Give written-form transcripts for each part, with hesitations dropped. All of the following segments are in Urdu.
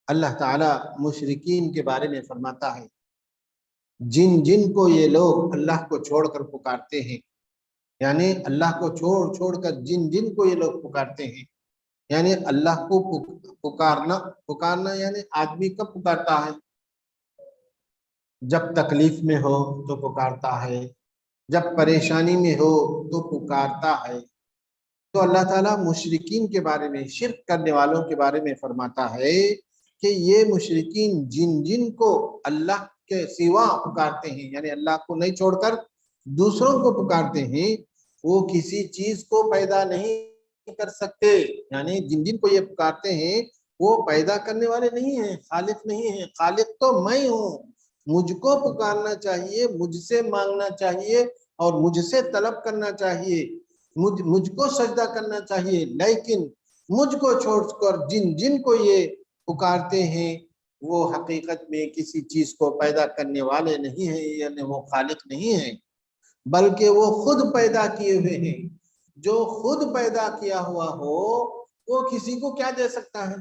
اللہ تعالیٰ مشرکین کے بارے میں فرماتا ہے جن جن کو یہ لوگ اللہ کو چھوڑ کر پکارتے ہیں، یعنی اللہ کو چھوڑ کر جن جن کو یہ لوگ پکارتے ہیں، یعنی اللہ کو پکارنا یعنی آدمی کب پکارتا ہے؟ جب تکلیف میں ہو تو پکارتا ہے، جب پریشانی میں ہو تو پکارتا ہے۔ تو اللہ تعالیٰ مشرکین کے بارے میں، شرک کرنے والوں کے بارے میں فرماتا ہے کہ یہ مشرکین جن جن کو اللہ کے سوا پکارتے ہیں، یعنی اللہ کو نہیں چھوڑ کر دوسروں کو پکارتے ہیں، وہ کسی چیز کو پیدا نہیں کر سکتے۔ یعنی جن جن کو یہ پکارتے ہیں وہ پیدا کرنے والے نہیں ہیں، خالق نہیں ہیں۔ خالق تو میں ہوں، مجھ کو پکارنا چاہیے، مجھ سے مانگنا چاہیے اور مجھ سے طلب کرنا چاہیے، مجھ کو سجدہ کرنا چاہیے، لیکن مجھ کو چھوڑ کر جن جن کو یہ پکارتے ہیں وہ حقیقت میں کسی چیز کو پیدا کرنے والے نہیں ہیں، یعنی وہ خالق نہیں ہیں، بلکہ وہ خود پیدا کیے ہوئے ہیں۔ جو خود پیدا کیا ہوا ہو وہ کسی کو کیا دے سکتا ہے؟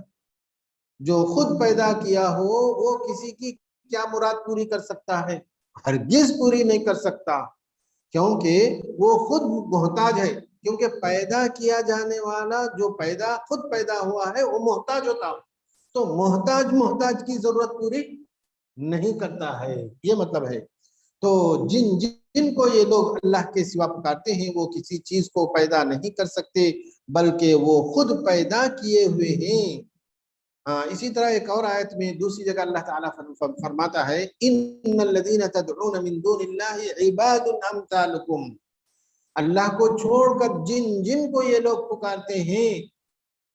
جو خود پیدا کیا ہو وہ کسی کی کیا مراد پوری کر سکتا ہے؟ ہرگز پوری نہیں کر سکتا، کیونکہ وہ خود محتاج ہے۔ کیونکہ پیدا کیا جانے والا جو خود پیدا ہوا ہے وہ محتاج ہوتا، تو محتاج کی ضرورت پوری نہیں کرتا ہے، یہ مطلب ہے۔ تو جن کو یہ لوگ اللہ کے سوا پکارتے ہیں وہ کسی چیز کو پیدا نہیں کر سکتے، بلکہ وہ خود پیدا کیے ہوئے ہیں۔ اسی طرح ایک اور آیت میں دوسری جگہ اللہ تعالیٰ فرماتا ہے ان الذین تدعون من دون اللہ عباد امثالکم، اللہ کو چھوڑ کر جن جن کو یہ لوگ پکارتے ہیں،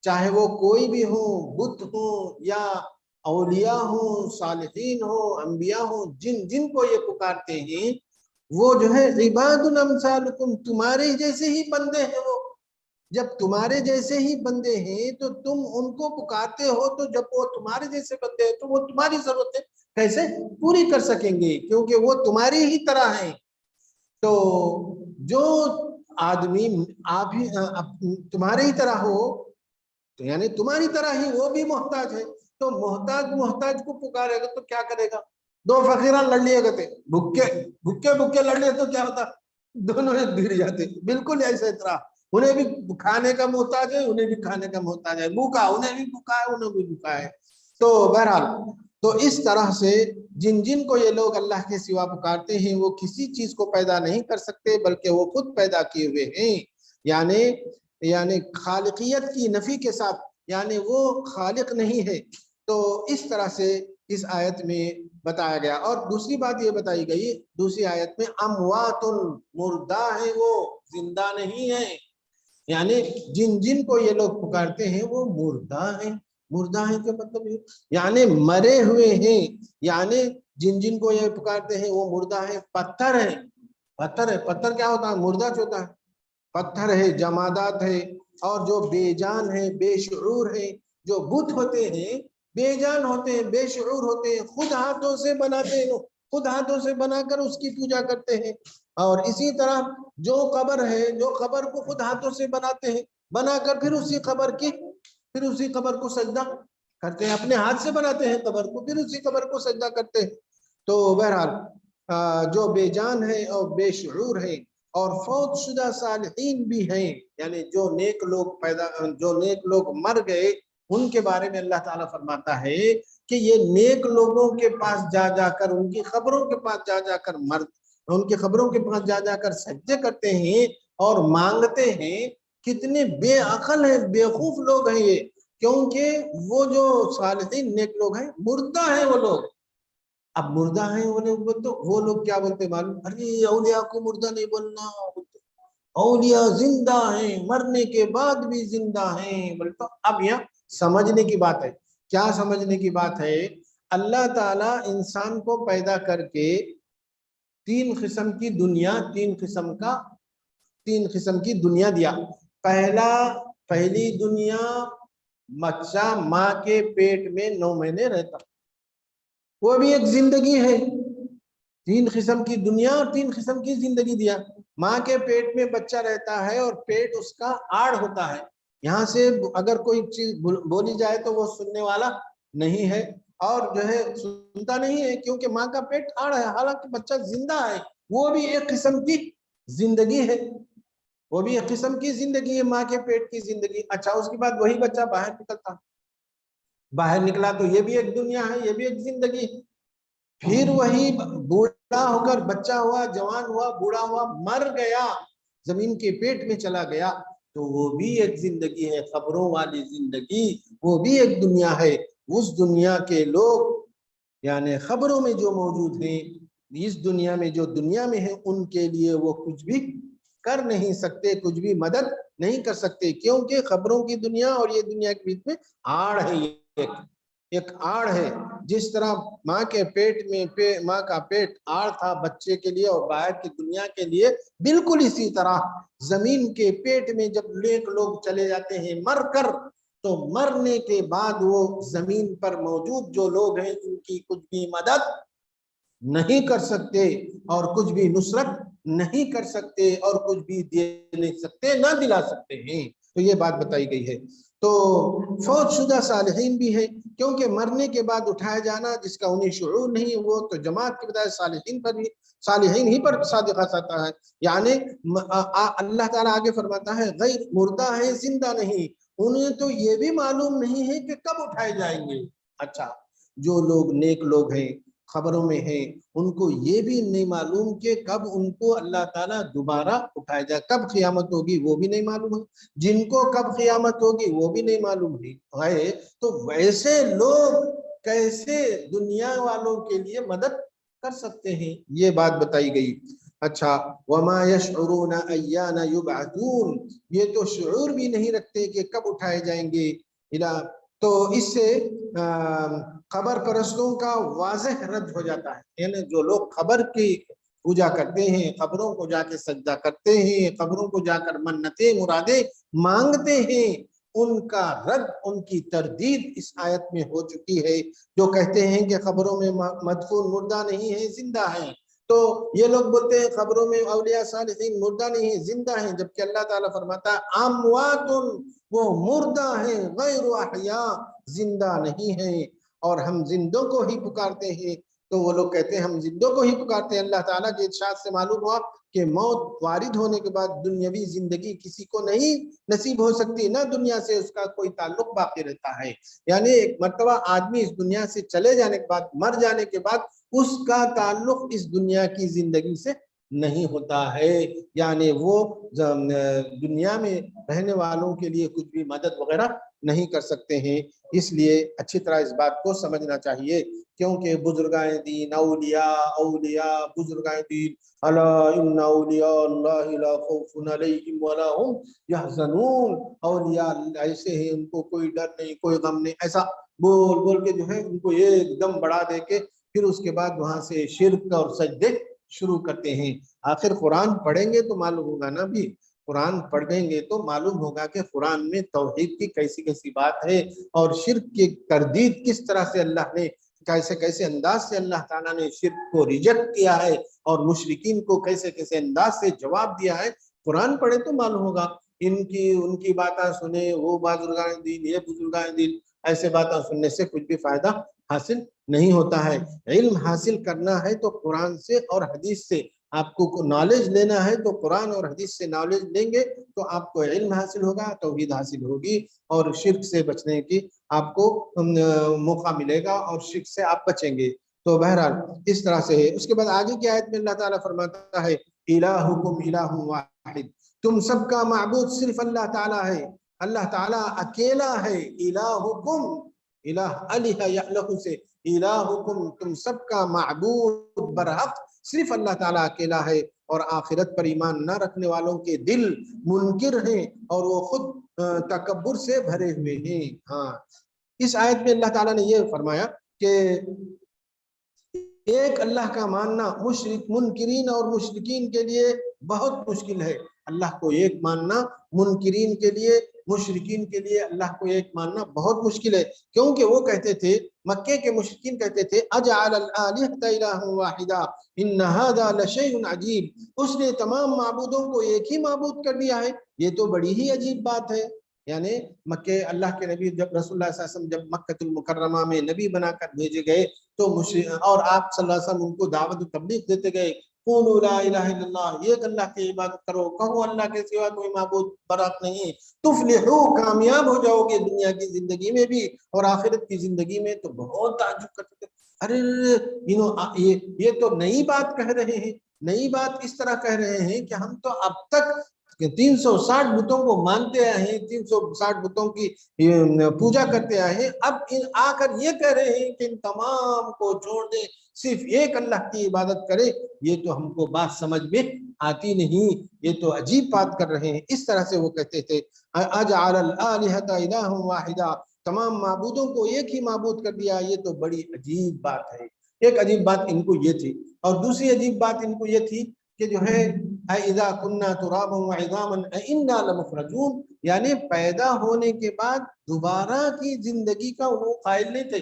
چاہے وہ کوئی بھی ہوں، بت ہوں یا اولیاء ہوں، صالحین ہوں، انبیاء ہوں، جن جن کو یہ پکارتے ہیں وہ جو ہے عباد امثالکم، تمہارے جیسے ہی بندے ہیں۔ وہ جب تمہارے جیسے ہی بندے ہیں تو تم ان کو پکارتے ہو، تو جب وہ تمہارے جیسے بندے ہیں تو وہ تمہاری ضرورتیں کیسے پوری کر سکیں گے؟ کیونکہ وہ تمہاری ہی طرح ہیں۔ تو جو آدمی آپ ہی تمہارے ہی طرح ہو، تو یعنی تمہاری طرح ہی وہ بھی محتاج ہے، تو محتاج کو پکارے گا تو کیا کرے گا؟ دو فقیران لڑ لیے گئے تھے، بھوکے لڑ لیے تو کیا ہوتا؟ دونوں نے گر جاتے۔ بالکل ایسے طرح انہیں بھی کھانے کا محتاج ہے، انہیں بھی کھانے کا محتاج ہے، بھوکا انہیں بھی بھوکا ہے، انہیں بھی بھوکا ہے۔ تو بہرحال تو اس طرح سے جن جن کو یہ لوگ اللہ کے سوا پکارتے ہیں وہ کسی چیز کو پیدا نہیں کر سکتے، بلکہ وہ خود پیدا کیے ہوئے ہیں۔ یعنی خالقیت کی نفی کے ساتھ، یعنی وہ خالق نہیں ہے۔ تو اس طرح سے اس آیت میں بتایا گیا۔ اور دوسری بات یہ بتائی گئی دوسری آیت میں، اموات، مردہ ہیں، وہ زندہ نہیں ہیں۔ یعنی جن جن کو یہ لوگ پکارتے ہیں وہ مردہ ہیں۔ مردہ ہیں کیا مطلب ہے؟ یعنی مرے ہوئے ہیں۔ یعنی جن جن کو یہ پکارتے ہیں وہ مردہ ہیں، پتھر ہیں۔ پتھر کیا ہوتا ہے؟ مردہ ہوتا ہے، پتھر ہے، جمادات ہے، اور جو بے جان ہے، بے شعور ہے۔ جو بت ہوتے ہیں بے جان ہوتے ہیں، بے شعور ہوتے ہیں، خود ہاتھوں سے بناتے ہیں، خود ہاتھوں سے بنا کر اس کی پوجا کرتے ہیں۔ اور اسی طرح جو قبر ہے، جو قبر کو خود ہاتھوں سے بناتے ہیں، بنا کر پھر اسی قبر کو سجدہ کرتے ہیں، اپنے ہاتھ سے بناتے ہیں قبر کو، پھر اسی قبر کو سجدہ کرتے ہیں۔ تو بہرحال جو بے جان ہے اور بے شعور ہے، اور فوت شدہ صالحین بھی ہیں، یعنی جو نیک لوگ مر گئے ان کے بارے میں اللہ تعالیٰ فرماتا ہے کہ یہ نیک لوگوں کے پاس جا کر، ان کی قبروں کے پاس جا کر ان کی قبروں کے پاس جا کر سجدے کرتے ہیں اور مانگتے ہیں۔ کتنے بے عقل ہیں، بیوقوف لوگ ہیں یہ، کیونکہ وہ جو صالحین نیک لوگ ہیں مردہ ہیں وہ لوگ۔ اب مردہ ہیں وہ لوگ کیا بولتے معلوم؟ ارے اولیاء کو مردہ نہیں بولنا، اولیاء زندہ ہیں، مرنے کے بعد بھی زندہ ہیں بولتا۔ اب یہاں سمجھنے کی بات ہے۔ کیا سمجھنے کی بات ہے؟ اللہ تعالیٰ انسان کو پیدا کر کے تین قسم کی دنیا دیا۔ پہلی دنیا بچہ ماں کے پیٹ میں 9 مہینے رہتا، وہ بھی ایک زندگی ہے۔ 3 قسم کی دنیا اور 3 قسم کی زندگی دیا۔ ماں کے پیٹ میں بچہ رہتا ہے اور پیٹ اس کا آڑ ہوتا ہے، یہاں سے اگر کوئی چیز بولی جائے تو وہ سننے والا نہیں ہے اور جو ہے سنتا نہیں ہے، کیونکہ ماں کا پیٹ آڑ ہے، حالانکہ بچہ زندہ ہے، وہ بھی ایک قسم کی زندگی ہے، وہ بھی ایک قسم کی زندگی ہے، ماں کے پیٹ کی زندگی۔ اچھا اس کے بعد وہی بچہ باہر نکلتا، باہر نکلا تو یہ بھی ایک دنیا ہے، یہ بھی ایک زندگی ہے، پھر وہی بوڑھا ہو کر بچہ ہوا، جوان ہوا، بوڑھا ہوا، مر گیا، زمین کے پیٹ میں چلا گیا، تو وہ بھی ایک زندگی ہے، خبروں والی زندگی، وہ بھی ایک دنیا ہے۔ اس دنیا کے لوگ یعنی خبروں میں جو موجود ہیں، اس دنیا میں جو دنیا میں ہیں، ان کے لیے وہ کچھ بھی کر نہیں سکتے، کچھ بھی مدد نہیں کر سکتے، کیونکہ خبروں کی دنیا اور یہ دنیا کے بیچ میں آڑ ہے، ایک آڑ ہے۔ جس طرح ماں کے پیٹ میں ماں کا پیٹ آڑ تھا بچے کے لیے اور باہر کی دنیا کے لیے، بالکل اسی طرح زمین کے پیٹ میں جب نیک لوگ چلے جاتے ہیں مر کر، تو مرنے کے بعد وہ زمین پر موجود جو لوگ ہیں ان کی کچھ بھی مدد نہیں کر سکتے اور کچھ بھی نصرت نہیں کر سکتے اور کچھ بھی دے نہیں سکتے، نہ دلا سکتے ہیں۔ تو یہ بات بتائی گئی ہے۔ تو فوت شدہ صالحین بھی ہیں، کیونکہ مرنے کے بعد اٹھایا جانا جس کا انہیں شعور نہیں، وہ تو جماعت کے بجائے صالحین ہی پر صادقہ ساتا ہے۔ یعنی اللہ تعالیٰ آگے فرماتا ہے غیر مردہ ہے، زندہ نہیں، انہیں تو یہ بھی معلوم نہیں ہے کہ کب اٹھائے جائیں گے۔ اچھا جو لوگ نیک لوگ ہیں، خبروں میں ہیں، ان کو یہ بھی نہیں معلوم کہ کب ان کو اللہ تعالیٰ دوبارہ اٹھائے جائے، کب قیامت ہوگی وہ بھی نہیں معلوم ہے، جن کو کب قیامت ہوگی وہ بھی نہیں معلوم ہے۔ تو ویسے لوگ کیسے دنیا والوں کے لیے مدد کر سکتے ہیں، یہ بات بتائی گئی۔ اچھا وما یشعرون ایان یبعثون، یہ تو شعور بھی نہیں رکھتے کہ کب اٹھائے جائیں گے۔ تو اس سے خبر پرستوں کا واضح رد ہو جاتا ہے، یعنی جو لوگ خبر کی پوجا کرتے ہیں، خبروں کو جا کے سجدہ کرتے ہیں، خبروں کو جا کر منتیں مرادیں مانگتے ہیں، ان کا رد، ان کی تردید اس آیت میں ہو چکی ہے۔ جو کہتے ہیں کہ خبروں میں مدفون مردہ نہیں ہے، زندہ ہیں، تو یہ لوگ بولتے ہیں خبروں میں اولیاء صالحین مردہ نہیں ہیں، زندہ ہیں، جبکہ اللہ تعالیٰ فرماتا ہے اموات، وہ مردہ ہیں، غیر احیاء، زندہ نہیں ہیں، اور ہم زندوں کو ہی پکارتے ہیں۔ تو وہ لوگ کہتے ہیں ہم زندوں کو ہی پکارتے ہیں۔ اللہ تعالیٰ کے ارشاد سے معلوم ہوا کہ موت وارد ہونے کے بعد دنیاوی زندگی کسی کو نہیں نصیب ہو سکتی، نہ دنیا سے اس کا کوئی تعلق باقی رہتا ہے۔ یعنی ایک مرتبہ آدمی اس دنیا سے چلے جانے کے بعد، مر جانے کے بعد، اس کا تعلق اس دنیا کی زندگی سے نہیں ہوتا ہے، یعنی وہ دنیا میں رہنے والوں کے لیے کچھ بھی مدد وغیرہ نہیں کر سکتے ہیں۔ اس لیے اچھی طرح اس بات کو سمجھنا چاہیے، کیونکہ بزرگان دین، اولیاء بزرگان دین، الا ان اولیاء اللہ لا خوف علیہم ولا هم یحزنون، اولیاء ایسے ہیں ان کو کوئی ڈر نہیں، کوئی غم نہیں، ایسا بول بول کے جو ہے ان کو ایک دم بڑھا دے کے پھر اس کے بعد وہاں سے شرک اور سجدے شروع کرتے ہیں۔ آخر قرآن پڑھیں گے تو معلوم ہوگا نا، بھی قرآن پڑھیں گے تو معلوم ہوگا کہ قرآن میں توحید کی کیسی کیسی بات ہے، اور شرک کی تردید کس طرح سے اللہ نے، کیسے کیسے انداز سے اللہ تعالیٰ نے شرک کو ریجیکٹ کیا ہے، اور مشرکین کو کیسے کیسے انداز سے جواب دیا ہے۔ قرآن پڑھے تو معلوم ہوگا، ان کی باتیں سنیں، وہ بزرگان دین، یہ بزرگان دین، ایسے باتیں سننے سے کچھ بھی فائدہ حاصل نہیں ہوتا ہے۔ علم حاصل کرنا ہے تو قرآن سے اور حدیث سے، آپ کو نالج لینا ہے تو قرآن اور حدیث سے نالج لیں گے تو آپ کو علم حاصل ہوگا، توحید حاصل ہوگی، اور شرک سے بچنے کی آپ کو موقع ملے گا، اور شرک سے آپ بچیں گے۔ تو بہرحال اس طرح سے ہے۔ اس کے بعد آگے کی آیت میں اللہ تعالیٰ فرماتا ہے الہکم الہ واحد، تم سب کا معبود صرف اللہ تعالیٰ ہے، اللہ تعالیٰ اکیلا ہے۔ الہکم، الہ الہ یالہ سے، الہکم تم سب کا معبود برحق صرف اللہ تعالیٰ اکیلا ہے، اور آخرت پر ایمان نہ رکھنے والوں کے دل منکر ہیں اور وہ خود تکبر سے بھرے ہوئے ہیں۔ ہاں اس آیت میں اللہ تعالیٰ نے یہ فرمایا کہ ایک اللہ کا ماننا منکرین اور مشرکین کے لیے بہت مشکل ہے۔ اللہ کو ایک ماننا منکرین کے لیے، مشرکین کے لیے اللہ کو ایک ماننا بہت مشکل ہے، کیونکہ وہ کہتے تھے، مکے کے مشرکین کہتے تھے اجعل الآلہۃ الہا واحدا ان ھذا لشیء عجیب، اس نے تمام معبودوں کو ایک ہی معبود کر دیا ہے، یہ تو بڑی ہی عجیب بات ہے۔ یعنی مکے اللہ کے نبی جب رسول اللہ صلی اللہ علیہ وسلم جب مکہ المکرمہ میں نبی بنا کر بھیجے گئے تو اور آپ صلی اللہ علیہ وسلم ان کو دعوت و تبلیغ دیتے گئے، قولوا لا الہ الا اللہ، یہ اللہ کی عبادت کرو، کہو اللہ کے سوا کوئی معبود برحق نہیں، تفلحو، کامیاب ہو جاؤ گے دنیا کی زندگی میں بھی اور آخرت کی زندگی میں۔ تو بہت تعجب کرتے تھے، ارے یہ تو نئی بات کہہ رہے ہیں، نئی بات اس طرح کہہ رہے ہیں کہ ہم تو اب تک 360 بتوں کو مانتے آئے ہیں، 360 بتوں کی پوجا کرتے آئے ہیں، اب آ کر یہ کہہ رہے ہیں کہ ان تمام کو چھوڑ دیں، صرف ایک اللہ کی عبادت کرے، یہ تو ہم کو بات سمجھ میں آتی نہیں، یہ تو عجیب بات کر رہے ہیں۔ اس طرح سے وہ کہتے تھے اجعل الالہۃ الہا واحدا، تمام معبودوں کو ایک ہی معبود کر دیا، یہ تو بڑی عجیب بات ہے۔ ایک عجیب بات ان کو یہ تھی، اور دوسری عجیب بات ان کو یہ تھی کہ جو ہے اذا كنا ترابا وعظاما انا لمخرجون، یعنی پیدا ہونے کے بعد دوبارہ کی زندگی کا وہ قائل نہیں تھے۔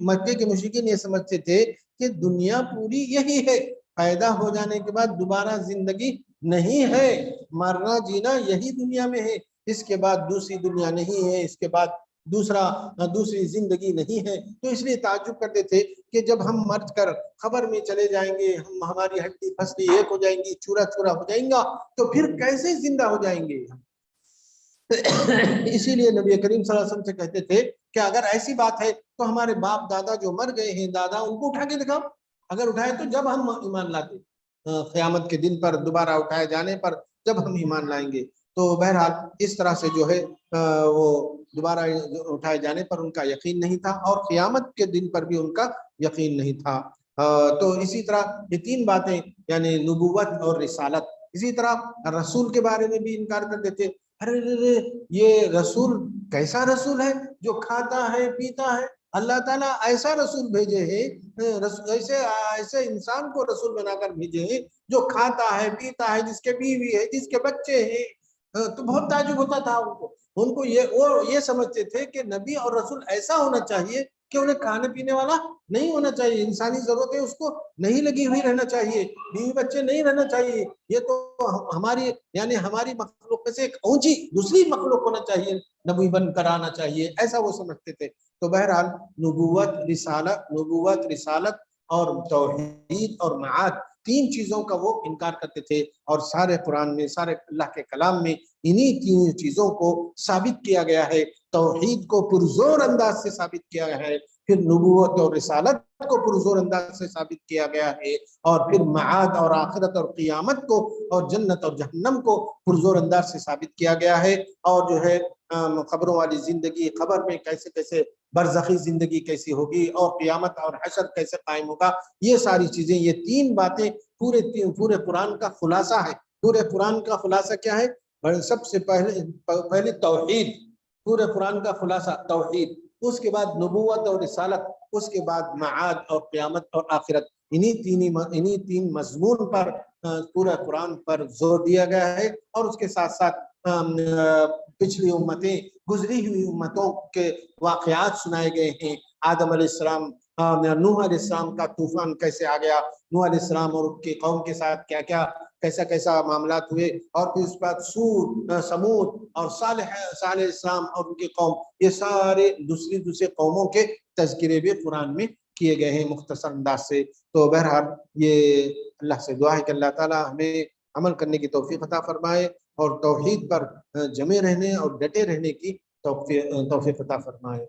مکے کے مشرکین یہ سمجھتے تھے کہ دنیا پوری یہی ہے، پیدا ہو جانے کے بعد دوبارہ زندگی نہیں ہے، مرنا جینا یہی دنیا میں ہے، اس کے بعد دوسری دنیا نہیں ہے، اس کے بعد دوسری زندگی نہیں ہے۔ تو اس لیے تعجب کرتے تھے کہ جب ہم مر کر خبر میں چلے جائیں گے، ہماری ہڈی پھسلی ایک ہو جائیں گی، چورا چورا ہو جائیں گا، تو پھر کیسے زندہ ہو جائیں گے؟ اسی لیے نبی کریم صلی اللہ علیہ وسلم سے کہتے تھے کہ اگر ایسی بات ہے تو ہمارے باپ دادا جو مر گئے ہیں، دادا، ان کو اٹھا کے دکھاؤ، اگر اٹھائے تو جب ہم ایمان لاتے، قیامت کے دن پر دوبارہ اٹھائے جانے پر جب ہم ایمان لائیں گے۔ تو بہرحال اس طرح سے جو ہے وہ دوبارہ اٹھائے جانے پر ان کا یقین نہیں تھا، اور قیامت کے دن پر بھی ان کا یقین نہیں تھا۔ تو اسی طرح یہ تین باتیں، یعنی نبوت اور رسالت، اسی طرح رسول کے بارے میں بھی انکار کرتے تھے، ارے یہ رسول کیسا رسول ہے جو کھاتا ہے پیتا ہے؟ اللہ تعالیٰ ایسا رسول بھیجے ہیں، ایسے انسان کو رسول بنا کر بھیجے ہیں جو کھاتا ہے پیتا ہے، جس کے بیوی ہے، جس کے بچے ہیں۔ تو بہت تعجب ہوتا تھا ان کو یہ سمجھتے تھے کہ نبی اور رسول ایسا ہونا چاہیے کہ انہیں کھانے پینے والا نہیں ہونا چاہیے، انسانی ضرورتیں اس کو نہیں لگی ہوئی رہنا چاہیے، بیوی بچے نہیں رہنا چاہیے، یہ تو ہماری یعنی ہماری مخلوق سے ایک اونچی دوسری مخلوق ہونا چاہیے، نبی بن کر آنا چاہیے، ایسا وہ سمجھتے تھے۔ تو بہرحال نبوت رسالت اور توحید اور معاد، تین چیزوں کا وہ انکار کرتے تھے، اور سارے قرآن میں، سارے اللہ کے کلام میں انہی تین چیزوں کو ثابت کیا گیا ہے۔ توحید کو پرزور انداز سے ثابت کیا گیا ہے، پھر نبوت اور رسالت کو پرزور انداز سے ثابت کیا گیا ہے، اور پھر معاد اور آخرت اور قیامت کو اور جنت اور جہنم کو پرزور انداز سے ثابت کیا گیا ہے، اور جو ہے قبروں والی زندگی، قبر میں کیسے کیسے برزخی زندگی کیسی ہوگی، اور قیامت اور حشر کیسے قائم ہوگا، یہ ساری چیزیں، یہ تین باتیں پورے قرآن کا خلاصہ ہے۔ پورے قرآن کا خلاصہ کیا ہے؟ سب سے پہلے توحید، پورے قرآن کا خلاصہ توحید، اس کے بعد نبوت اور رسالت، اس کے بعد معاد اور قیامت اور آخرت، انہی تین مضمون پر پورا قرآن پر زور دیا گیا ہے، اور اس کے ساتھ ساتھ پچھلی امتیں، گزری ہوئی امتوں کے واقعات سنائے گئے ہیں۔ آدم علیہ السلام، نوح علیہ السلام کا طوفان کیسے آ گیا، نوح علیہ السلام اور ان کی قوم کے ساتھ کیسا معاملات ہوئے، اور پھر اس کے بعد سمود اور صالح علیہ السلام اور ان کی قوم، یہ سارے دوسری قوموں کے تذکرے بھی قرآن میں کیے گئے ہیں مختصر انداز سے۔ تو بہرحال یہ اللہ سے دعا ہے کہ اللہ تعالیٰ ہمیں عمل کرنے کی توفیق عطا فرمائے، اور توحید پر جمے رہنے اور ڈٹے رہنے کی توفیق عطا فرمائے۔